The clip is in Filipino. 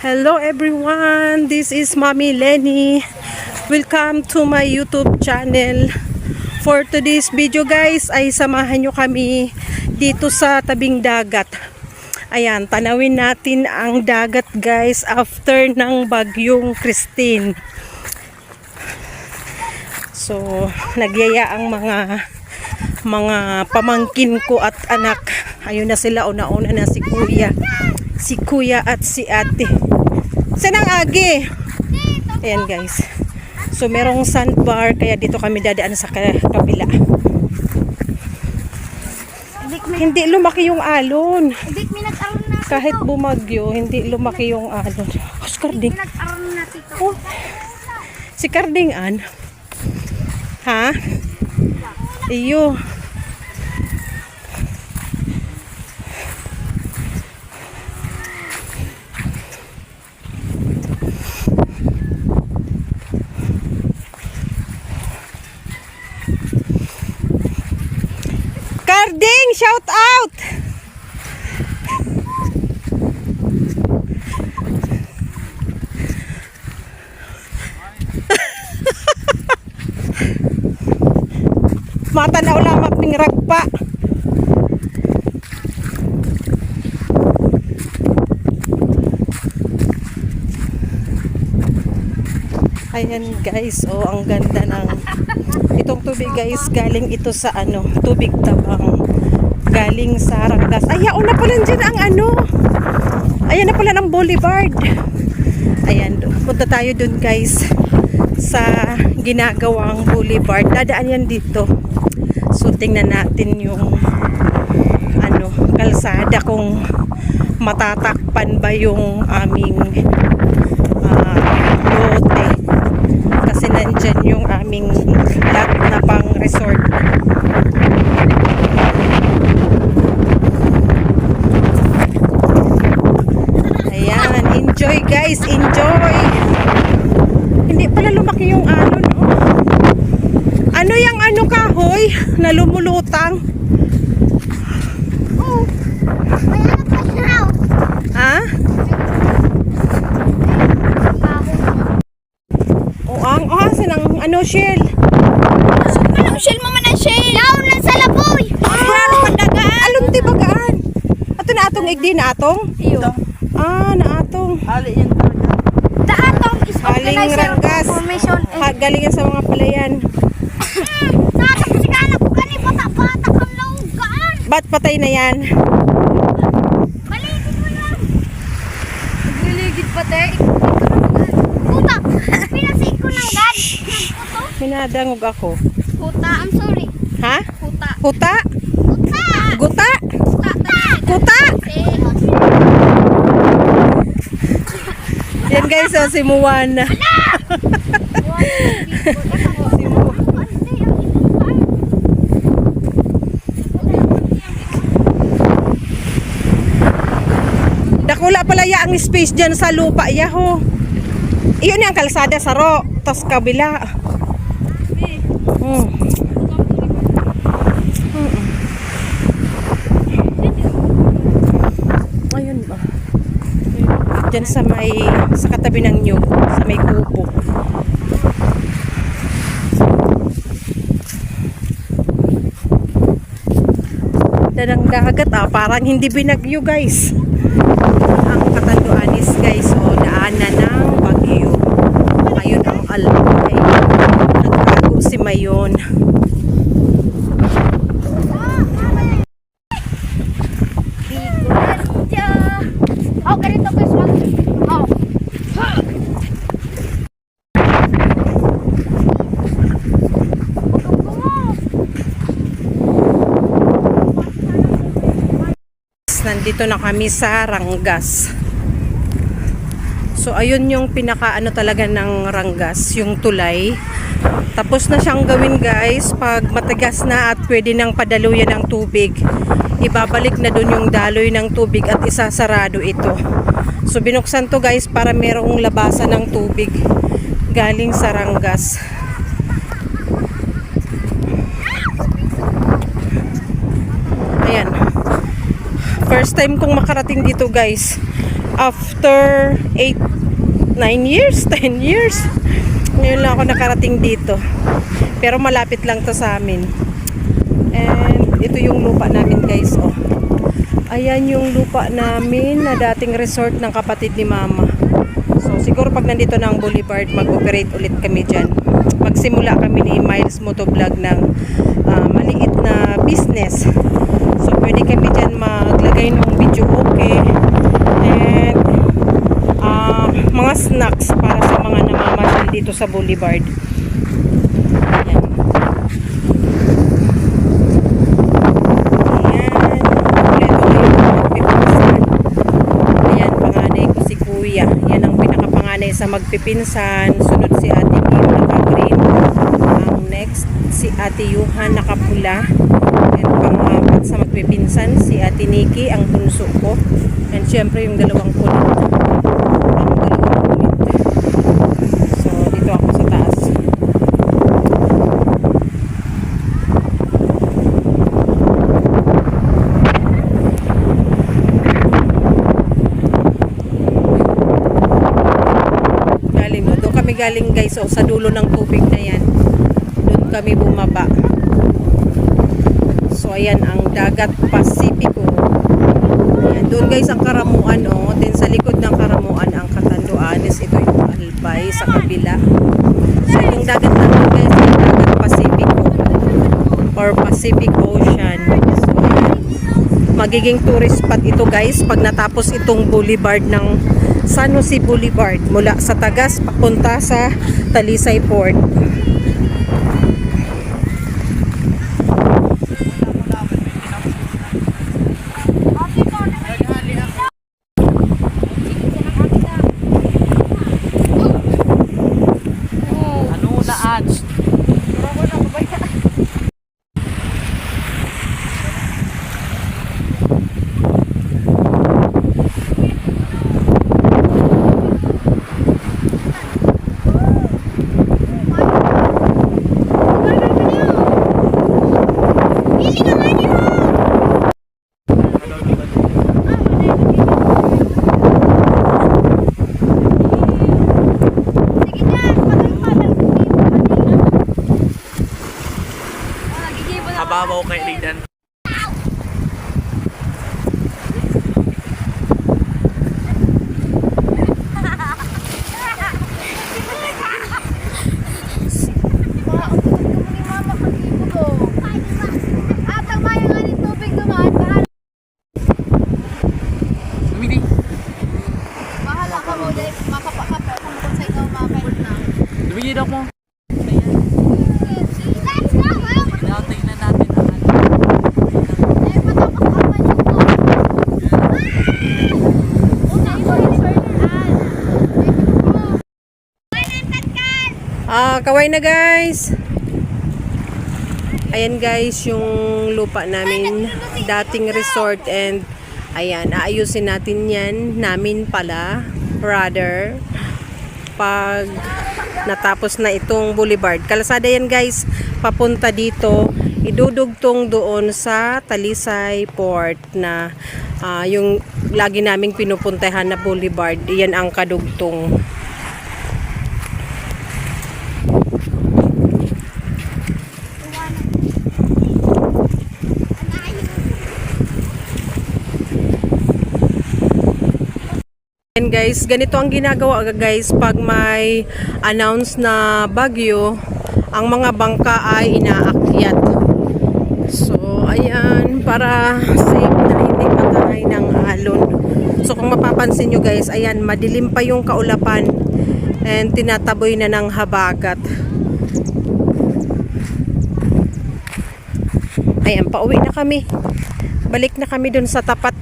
Hello everyone, this is Mommy Lenny. Welcome to my YouTube channel. For today's video guys, ay samahan nyo kami dito sa tabing dagat. Ayan, tanawin natin ang dagat guys after ng bagyong Christine. So, nagyaya ang mga pamangkin ko at anak. Ayun na sila, una-una na si kuya at si ate. Saan ang agi? Ayan guys. So merong sandbar kaya dito kami dadaan sa kabila. Hindi lumaki yung alon. Kahit bumagyo, hindi lumaki yung alon. Si Karding. Oh. Si Karding an. Ha? Iyo. Karding, shout out! Mata na ulang mapingrag pa. Ayan guys, oh ang ganda ng itong tubig guys, galing ito sa tubig tabang. Galing sa Rangas. Ayaw na pala dyan ang ayan na pala ng boulevard. Ayan, punta tayo dun guys sa ginagawang boulevard. Dadaan yan dito. So tingnan natin yung kalsada kung matatakpan ba yung aming lote. Kasi nandyan yung aming lot na pang resort. Ayan, enjoy guys, enjoy. Hindi pala lumaki yung no? Ano yung kahoy na lumulutang? Oh, may anak pa siya. Ha? Shell. Anong shell mo man ang shell? Laon lang sa laboy. Ano pandagaan? Alon ti bagaan. Ato na atong igdi na atong? Iyo. Na atong. Hali yan talaga. Da atong is Galing Rangas. Galing yan sa mga palayan. Natapos si kanak ko gani bata-bata kang laugaan. Ba't patay na yan? Baligid mo lang. Nagliligid patay. Puta, pinasik ko ng gad. Minadangog ako. Puta, I'm sorry. Ha? Puta. Kuta? Puta. Guta? Puta. Kuta? Yan guys, si Muwana. Si Muwana. Dakula pala ya ang space dyan sa lupa yaho. Iyon yung kalsada sa ro. Tas kabila. Ayun ba? Diyan sa katabi ng nyug, sa may kubo. Dadang dagat parang hindi binagyo guys. Ang Catanduanes guys, daanan ng bagyo. Ayun ang alay. Nagtago si Mayon. Oh, ganito guys. Oh. Nandito na kami sa Rangas. So ayun yung pinaka talaga ng Rangas, yung tulay. Tapos na siyang gawin guys. Pag matigas na at pwede nang padaluyan ng tubig, ibabalik na dun yung daloy ng tubig at isasarado ito. So binuksan to guys para merong labasan ng tubig galing sa Rangas. Ayan. First time kong makarating dito guys. After 8, 9 years, 10 years. Ngayon lang ako nakarating dito. Pero malapit lang to sa amin. And ito yung lupa namin guys. Oh. Ayan yung lupa namin na dating resort ng kapatid ni Mama. So siguro pag nandito na ang Boulevard, mag-operate ulit kami dyan. Magsimula kami ni Miles Motovlog ng maliit na business. So pwede kami dyan maglagay ng video okay. And mga snacks para sa mga namamasyal dito sa Boulevard. Ayan. Yan ang pinakapanganay sa magpipinsan. Sunod si Ate Kim naka-green. Ang next si Ate Yuhan nakapula. And pang-apat sa magpipinsan si Ate Nikki ang bunso ko. And syempre yung dalawang kulit. Ang dalawang kulit. So dito ako sa taas. Galing guys sa dulo ng tubig na yan, doon kami bumaba. So ayan ang dagat Pasipiko. Ayan, doon guys ang Karamuan then sa likod ng Karamuan ang Catanduanes. Ito yung Albay sa kabila. So yung dagat naman guys yung dagat Pasipiko or Pacific Ocean. So ayan, magiging tourist spot ito guys pag natapos itong boulevard ng San Jose Boulevard mula sa Tagas papunta sa Talisay Port. Hababaw kay Lidan. Dumigid mo. Tingnan natin ang Kaway na guys. Ayan guys yung lupa namin, dating resort, and ayan, aayusin natin yan, namin pala, rather, pag natapos na itong boulevard. Kalsada yan guys, papunta dito, idudugtong doon sa Talisay Port na yung lagi naming pinupuntahan na boulevard. Yan ang kadugtong. And guys, ganito ang ginagawa guys pag may announce na bagyo, ang mga bangka ay inaakyat. So ayan, para safe na hindi patay ng alon. So kung mapapansin nyo guys, ayan, madilim pa yung kaulapan and tinataboy na ng habagat. Ayan, pauwi na kami. Balik na kami dun sa tapat.